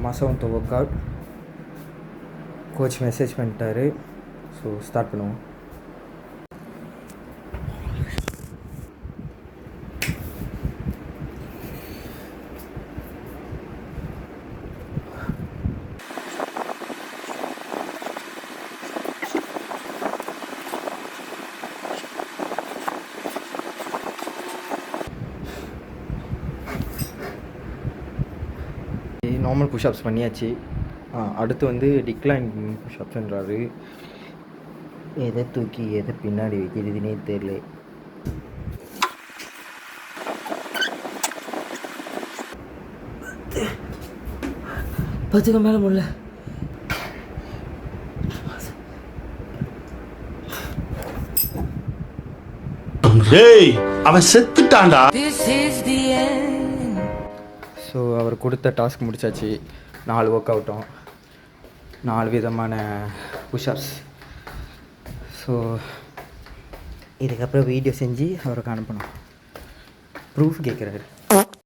மாதம் work out coach message பண்ணிட்டாரு. So start பண்ணுவோம். நார்மல் புஷ்அப்ஸ் பண்ணியாச்சு. அடுத்து வந்து டிக்ளைன் புஷ்அப்ஸ்ன்றாரு. எதை தூக்கி எதை பின்னாடி வைக்கிறதுனே தெரியல. பத்துக்கு மேலே முடியல. அவன் செத்துட்டான்டா. ஸோ அவர் கொடுத்த டாஸ்க் முடிச்சாச்சு. 4 ஒர்க் அவுட்டும் 4 விதமான புஷ்அப்ஸ். ஸோ இதுக்கப்புறம் வீடியோ செஞ்சு அவருக்கு அனுப்பணும். ப்ரூஃப் கேட்குறாரு.